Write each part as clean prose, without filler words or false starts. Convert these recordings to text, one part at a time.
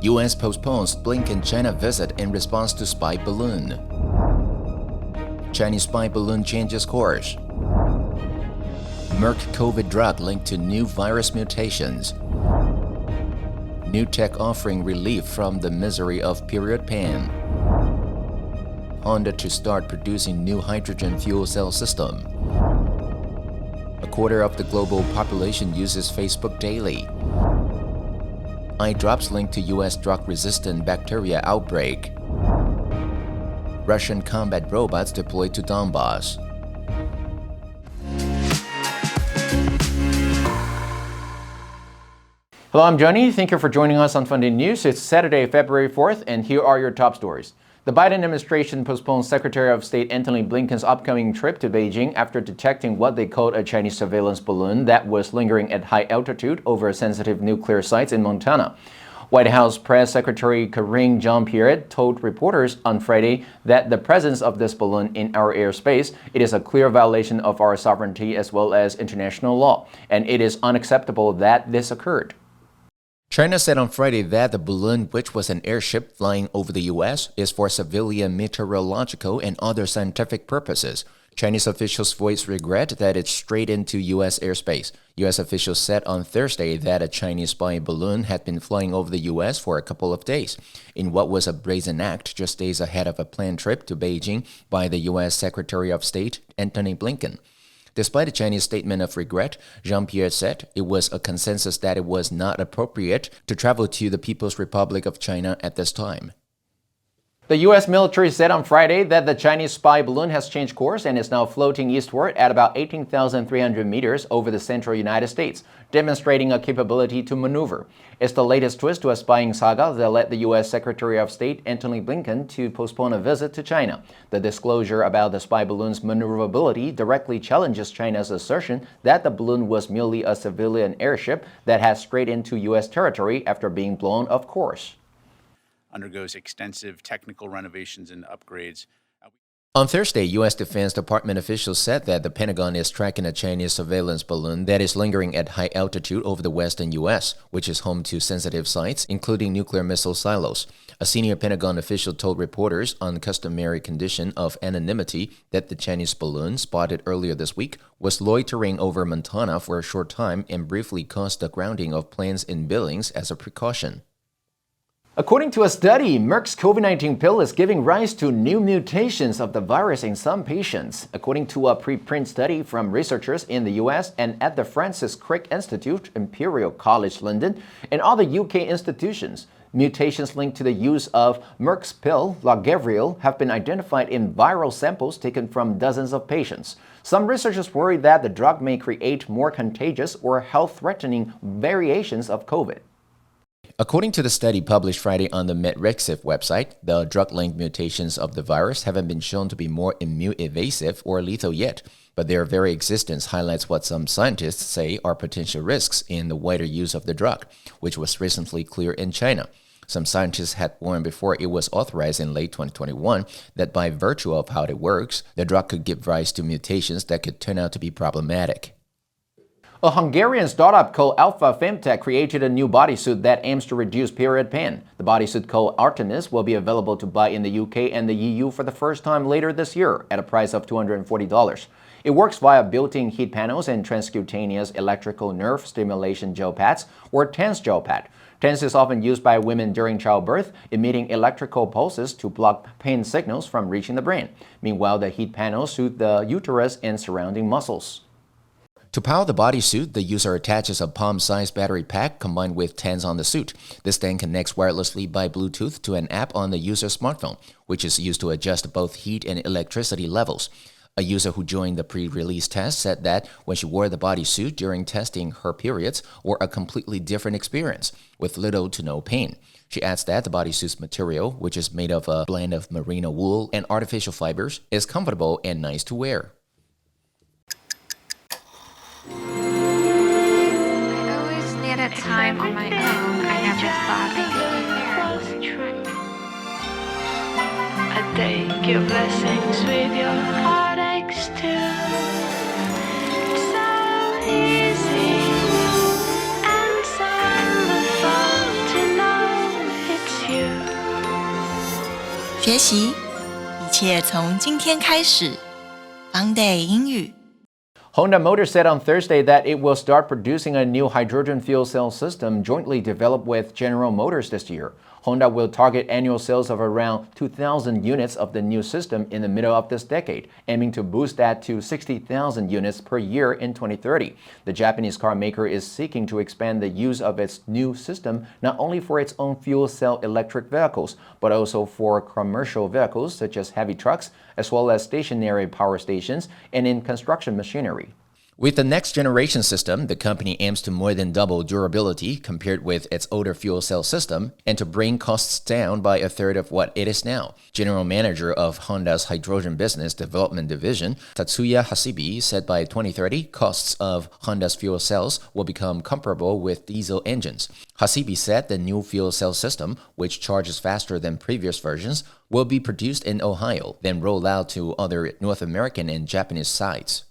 U.S. postpones Blinken China visit in response to spy balloon. Chinese spy balloon changes course. Merck COVID drug linked to new virus mutations. New tech offering relief from the misery of period pain. Honda to start producing new hydrogen fuel cell system. A quarter of the global population uses Facebook daily. Eye drops linked to U.S. drug-resistant bacteria outbreak. Russian combat robots deployed to Donbas. Hello, I'm Johnny. Thank you for joining us on FUNDAY News. It's Saturday, February 4th, and here are your top stories. The Biden administration postpones Secretary of State Antony Blinken's upcoming trip to Beijing after detecting what they called a Chinese surveillance balloon that was lingering at high altitude over sensitive nuclear sites in Montana. White House Press Secretary Karine Jean-Pierre told reporters on Friday that the presence of this balloon in our airspace, it is a clear violation of our sovereignty as well as international law, and it is unacceptable that this occurred. China said on Friday that the balloon, which was an airship flying over the U.S., is for civilian meteorological and other scientific purposes. Chinese officials voiced regret that it strayed into U.S. airspace. U.S. officials said on Thursday that a Chinese spy balloon had been flying over the U.S. for a couple of days, in what was a brazen act just days ahead of a planned trip to Beijing by the U.S. Secretary of State Antony Blinken. Despite a Chinese statement of regret, Jean-Pierre said it was a consensus that it was not appropriate to travel to the People's Republic of China at this time. The U.S. military said on Friday that the Chinese spy balloon has changed course and is now floating eastward at about 18,300 meters over the central United States, demonstrating a capability to maneuver. It's the latest twist to a spying saga that led the U.S. Secretary of State Antony Blinken to postpone a visit to China. The disclosure about the spy balloon's maneuverability directly challenges China's assertion that the balloon was merely a civilian airship that had strayed into U.S. territory after being blown off course. Undergoes extensive technical renovations and upgrades. On Thursday, U.S. Defense Department officials said that the Pentagon is tracking a Chinese surveillance balloon that is lingering at high altitude over the western U.S., which is home to sensitive sites, including nuclear missile silos. A senior Pentagon official told reporters on customary condition of anonymity that the Chinese balloon, spotted earlier this week, was loitering over Montana for a short time and briefly caused the grounding of planes in Billings as a precaution. According to a study, Merck's COVID-19 pill is giving rise to new mutations of the virus in some patients. According to a preprint study from researchers in the US and at the Francis Crick Institute, Imperial College London, and other UK institutions, mutations linked to the use of Merck's pill, Lagevrio, have been identified in viral samples taken from dozens of patients. Some researchers worry that the drug may create more contagious or health-threatening variations of COVID. According to the study published Friday on the MedRxiv website, the drug-linked mutations of the virus haven't been shown to be more immune-evasive or lethal yet, but their very existence highlights what some scientists say are potential risks in the wider use of the drug, which was recently cleared in China. Some scientists had warned before it was authorized in late 2021 that by virtue of how it works, the drug could give rise to mutations that could turn out to be problematic. A Hungarian startup called Alpha Femtech created a new bodysuit that aims to reduce period pain. The bodysuit called Artemis will be available to buy in the UK and the EU for the first time later this year at a price of $240. It works via built-in heat panels and transcutaneous electrical nerve stimulation gel pads, or TENS gel pad. TENS is often used by women during childbirth, emitting electrical pulses to block pain signals from reaching the brain. Meanwhile, the heat panels soothe the uterus and surrounding muscles. To power the bodysuit, the user attaches a palm-sized battery pack combined with TENS on the suit. This then connects wirelessly by Bluetooth to an app on the user's smartphone, which is used to adjust both heat and electricity levels. A user who joined the pre-release test said that when she wore the bodysuit during testing, her periods were a completely different experience, with little to no pain. She adds that the bodysuit's material, which is made of a blend of merino wool and artificial fibers, is comfortable and nice to wear. Time on my own, I never thought I'd be here. I take your blessings with your heartaches too. It's so easy and so wonderful to know it 学习，一切从今天开始。FUNDAY 英语。Honda Motor said on Thursday that it will start producing a new hydrogen fuel cell system jointly developed with General Motors this year. Honda will target annual sales of around 2,000 units of the new system in the middle of this decade, aiming to boost that to 60,000 units per year in 2030. The Japanese car maker is seeking to expand the use of its new system not only for its own fuel cell electric vehicles, but also for commercial vehicles such as heavy trucks, as well as stationary power stations and in construction machinery. With the next generation system, the company aims to more than double durability compared with its older fuel cell system and to bring costs down by a third of what it is now. General Manager of Honda's Hydrogen Business Development Division, Tatsuya Hasibi, said by 2030, costs of Honda's fuel cells will become comparable with diesel engines. Hasibi said the new fuel cell system, which charges faster than previous versions, will be produced in Ohio, then rolled out to other North American and Japanese sites.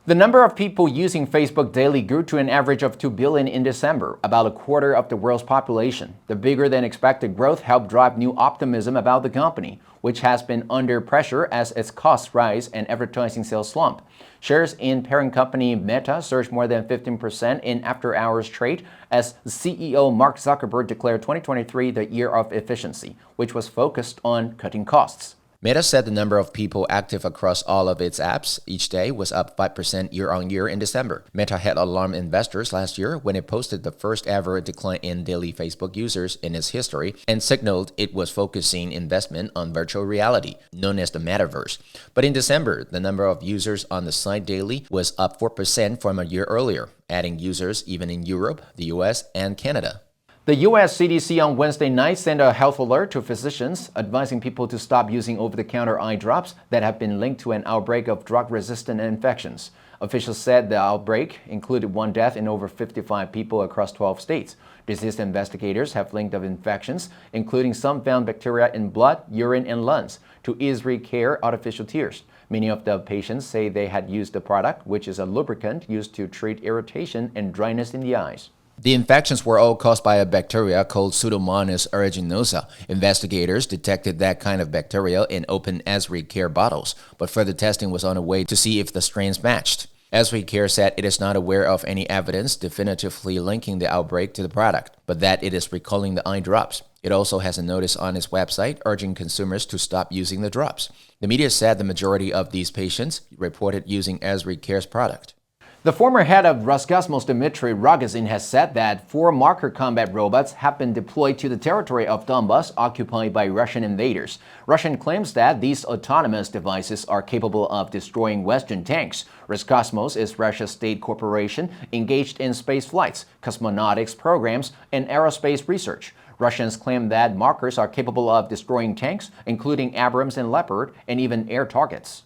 The number of people using Facebook daily grew to an average of 2 billion in December, about a quarter of the world's population. The bigger-than-expected growth helped drive new optimism about the company, which has been under pressure as its costs rise and advertising sales slump. Shares in parent company Meta surged more than 15% in after-hours trade as CEO Mark Zuckerberg declared 2023 the year of efficiency, which was focused on cutting costs. Meta said the number of people active across all of its apps each day was up 5% year-on-year in December. Meta had alarmed investors last year when it posted the first ever decline in daily Facebook users in its history and signaled it was focusing investment on virtual reality, known as the metaverse. But in December, the number of users on the site daily was up 4% from a year earlier, adding users even in Europe, the US, and Canada. The U.S. CDC on Wednesday night sent a health alert to physicians, advising people to stop using over-the-counter eye drops that have been linked to an outbreak of drug-resistant infections. Officials said the outbreak included one death in over 55 people across 12 states. Disease investigators have linked the infections, including some found bacteria in blood, urine, and lungs, to EveryCare artificial tears. Many of the patients say they had used the product, which is a lubricant used to treat irritation and dryness in the eyes. The infections were all caused by a bacteria called Pseudomonas aeruginosa. Investigators detected that kind of bacteria in open EveryCare bottles, but further testing was on the way to see if the strains matched. EveryCare said it is not aware of any evidence definitively linking the outbreak to the product, but that it is recalling the eye drops. It also has a notice on its website urging consumers to stop using the drops. The media said the majority of these patients reported using EveryCare's product. The former head of Roscosmos, Dmitry Rogozin, has said that 4 marker combat robots have been deployed to the territory of Donbas occupied by Russian invaders. Russia claims that these autonomous devices are capable of destroying Western tanks. Roscosmos is Russia's state corporation engaged in space flights, cosmonautics programs, and aerospace research. Russians claim that markers are capable of destroying tanks, including Abrams and Leopard, and even air targets.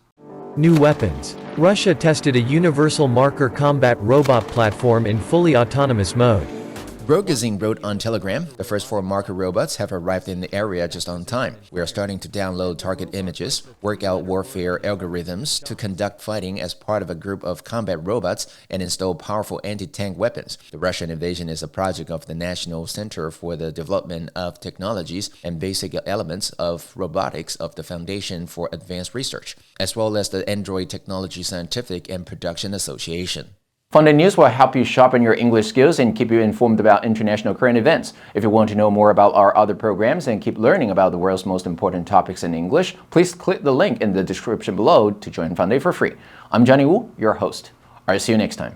New weapons. Russia tested a universal marker combat robot platform in fully autonomous mode. Rogozin wrote on Telegram, the first 4 marker robots have arrived in the area just on time. We are starting to download target images, work out warfare algorithms to conduct fighting as part of a group of combat robots, and install powerful anti-tank weapons. The Russian invasion is a project of the National Center for the Development of Technologies and Basic Elements of Robotics of the Foundation for Advanced Research, as well as the Android Technology Scientific and Production Association. FUNDAY News will help you sharpen your English skills and keep you informed about international current events. If you want to know more about our other programs and keep learning about the world's most important topics in English, please click the link in the description below to join FUNDAY for free. I'm Johnny Wu, your host. I'll see you next time.